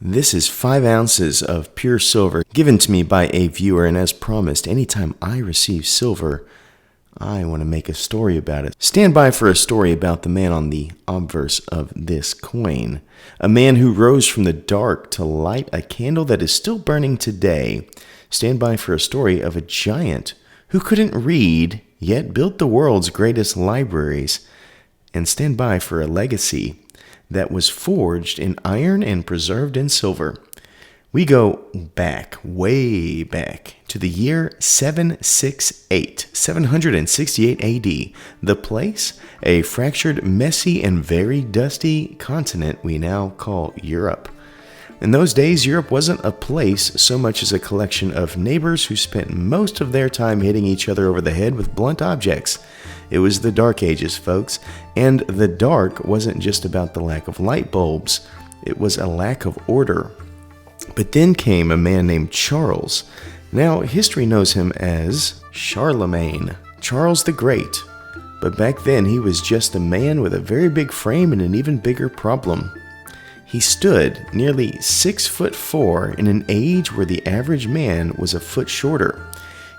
This is 5 ounces of pure silver given to me by a viewer, and as promised, anytime I receive silver, I want to make a story about it. Stand by for a story about the man on the obverse of this coin. A man who rose from the dark to light a candle that is still burning today. Stand by for a story of a giant who couldn't read, yet built the world's greatest libraries. And stand by for a legacy that was forged in iron and preserved in silver. We go back, way back, to the year 768 AD. The place? A fractured, messy, and very dusty continent we now call Europe. In those days, Europe wasn't a place so much as a collection of neighbors who spent most of their time hitting each other over the head with blunt objects. It was the Dark Ages, folks, and the dark wasn't just about the lack of light bulbs. It was a lack of order. But then came a man named Charles. Now, history knows him as Charlemagne, Charles the Great. But back then, he was just a man with a very big frame and an even bigger problem. He stood nearly 6'4" in an age where the average man was a foot shorter.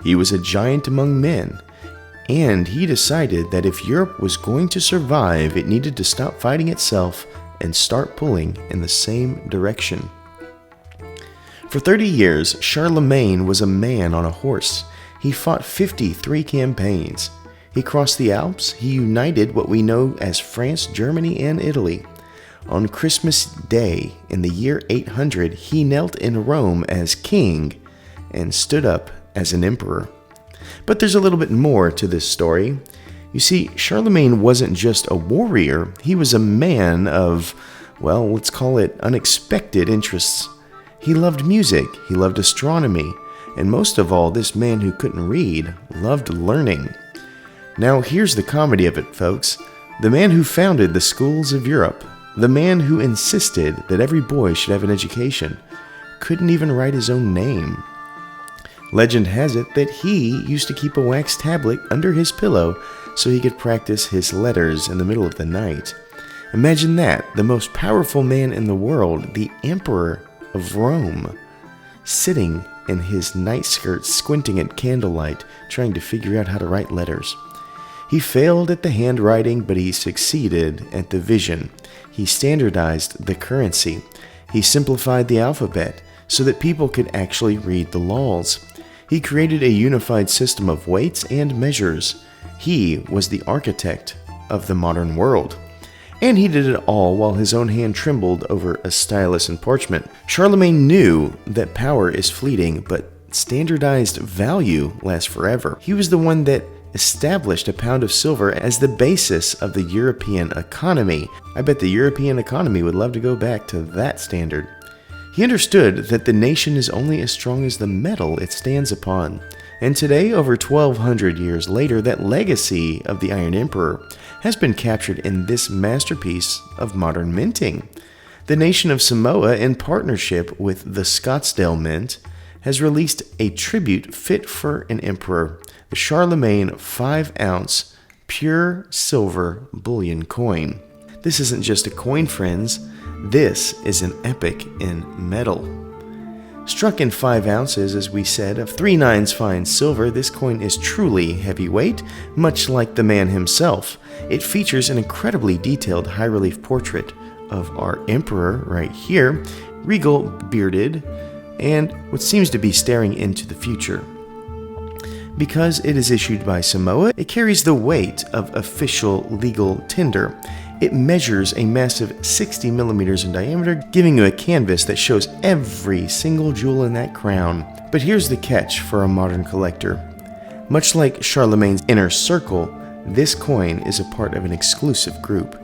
He was a giant among men, and he decided that if Europe was going to survive, it needed to stop fighting itself and start pulling in the same direction. For 30 years, Charlemagne was a man on a horse. He fought 53 campaigns. He crossed the Alps. He united what we know as France, Germany, and Italy. On Christmas Day in the year 800, he knelt in Rome as king and stood up as an emperor. But there's a little bit more to this story. You see, Charlemagne wasn't just a warrior. He was a man of, well, let's call it unexpected interests. He loved music, he loved astronomy, and most of all, this man who couldn't read loved learning. Now, here's the comedy of it, folks. The man who founded the schools of Europe, the man who insisted that every boy should have an education, couldn't even write his own name. Legend has it that he used to keep a wax tablet under his pillow so he could practice his letters in the middle of the night. Imagine that, the most powerful man in the world, the Emperor of Rome, sitting in his night skirt, squinting at candlelight, trying to figure out how to write letters. He failed at the handwriting, but he succeeded at the vision. He standardized the currency. He simplified the alphabet so that people could actually read the laws. He created a unified system of weights and measures. He was the architect of the modern world. And he did it all while his own hand trembled over a stylus and parchment. Charlemagne knew that power is fleeting, but standardized value lasts forever. He was the one that established a pound of silver as the basis of the European economy. I bet the European economy would love to go back to that standard. He understood that the nation is only as strong as the metal it stands upon. And today, over 1,200 years later, that legacy of the Iron Emperor has been captured in this masterpiece of modern minting. The nation of Samoa, in partnership with the Scottsdale Mint, has released a tribute fit for an emperor, the Charlemagne 5-ounce pure silver bullion coin. This isn't just a coin, friends. This is an epic in metal. Struck in 5 ounces, as we said, of 3 nines fine silver, this coin is truly heavyweight, much like the man himself. It features an incredibly detailed high-relief portrait of our emperor right here, regal, bearded, and what seems to be staring into the future. Because it is issued by Samoa, it carries the weight of official legal tender. It measures a massive 60 millimeters in diameter, giving you a canvas that shows every single jewel in that crown. But here's the catch for a modern collector. Much like Charlemagne's inner circle, this coin is a part of an exclusive group.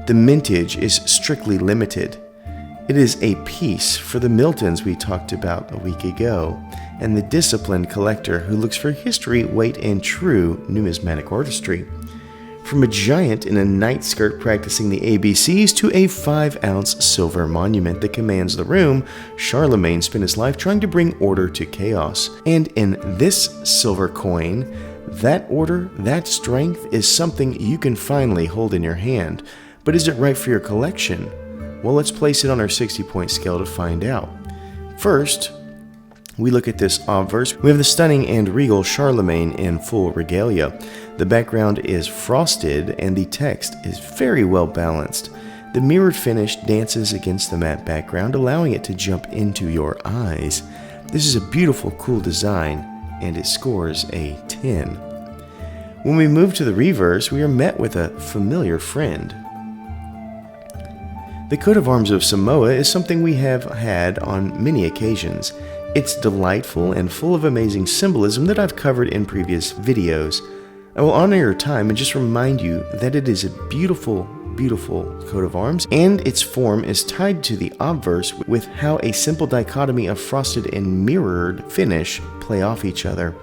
The mintage is strictly limited. It is a piece for the Miltons we talked about a week ago, and the disciplined collector who looks for history, weight, and true numismatic artistry. From a giant in a night skirt practicing the ABCs to a 5-ounce silver monument that commands the room, Charlemagne spent his life trying to bring order to chaos. And in this silver coin, that order, that strength is something you can finally hold in your hand. But is it right for your collection? Well, let's place it on our 60-point scale to find out. First, we look at this obverse. We have the stunning and regal Charlemagne in full regalia. The background is frosted and the text is very well balanced. The mirrored finish dances against the matte background, allowing it to jump into your eyes. This is a beautiful, cool design, and it scores a 10. When we move to the reverse, we are met with a familiar friend. The coat of arms of Samoa is something we have had on many occasions. It's delightful and full of amazing symbolism that I've covered in previous videos. I will honor your time and just remind you that it is a beautiful, beautiful coat of arms, and its form is tied to the obverse with how a simple dichotomy of frosted and mirrored finish play off each other.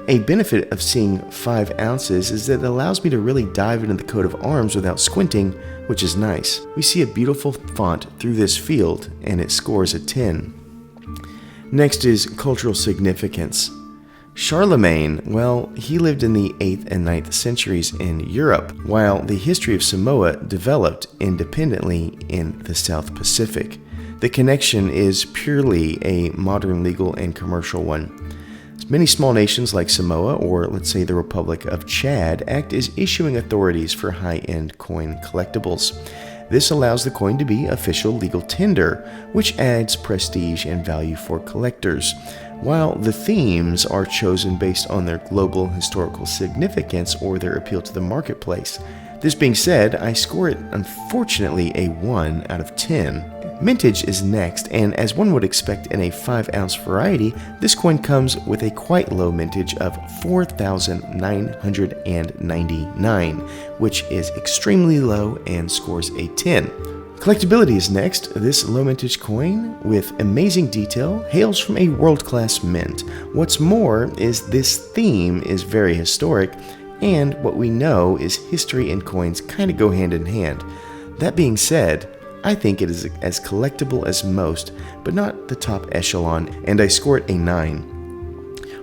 A benefit of seeing 5 ounces is that it allows me to really dive into the coat of arms without squinting, which is nice. We see a beautiful font through this field, and it scores a 10. Next is cultural significance. Charlemagne, well, he lived in the 8th and 9th centuries in Europe, while the history of Samoa developed independently in the South Pacific. The connection is purely a modern legal and commercial one. Many small nations like Samoa, or let's say the Republic of Chad, act as issuing authorities for high-end coin collectibles. This allows the coin to be official legal tender, which adds prestige and value for collectors, while the themes are chosen based on their global historical significance or their appeal to the marketplace. This being said, I score it unfortunately a 1 out of 10. Mintage is next, and as one would expect in a 5-ounce variety, this coin comes with a quite low mintage of 4,999, which is extremely low and scores a 10. Collectability is next. This low mintage coin with amazing detail hails from a world-class mint. What's more is this theme is very historic, and what we know is history and coins kind of go hand in hand. That being said, I think it is as collectible as most, but not the top echelon, and I score it a 9.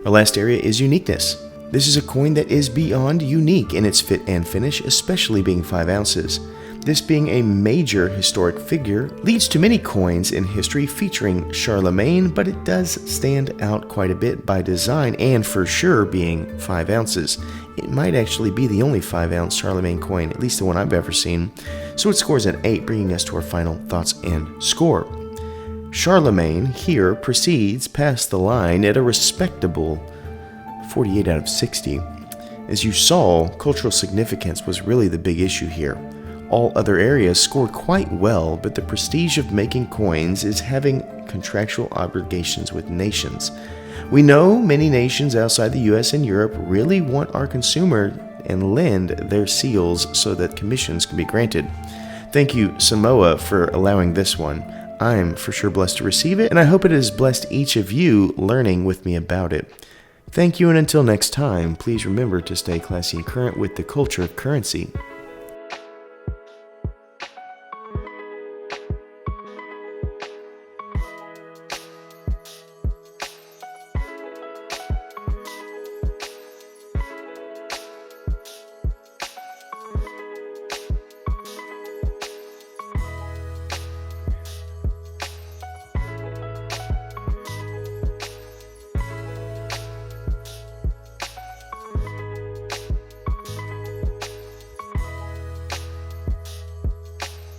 Our last area is uniqueness. This is a coin that is beyond unique in its fit and finish, especially being 5 ounces. This being a major historic figure leads to many coins in history featuring Charlemagne, but it does stand out quite a bit by design and for sure being 5 ounces. It might actually be the only 5-ounce Charlemagne coin, at least the one I've ever seen. So it scores an 8, bringing us to our final thoughts and score. Charlemagne here proceeds past the line at a respectable 48 out of 60. As you saw, cultural significance was really the big issue here. All other areas scored quite well, but the prestige of making coins is having contractual obligations with nations. We know many nations outside the US and Europe really want our consumer and lend their seals so that commissions can be granted. Thank you, Samoa, for allowing this one. I'm for sure blessed to receive it, and I hope it has blessed each of you learning with me about it. Thank you, and until next time, please remember to stay classy and current with the culture of currency.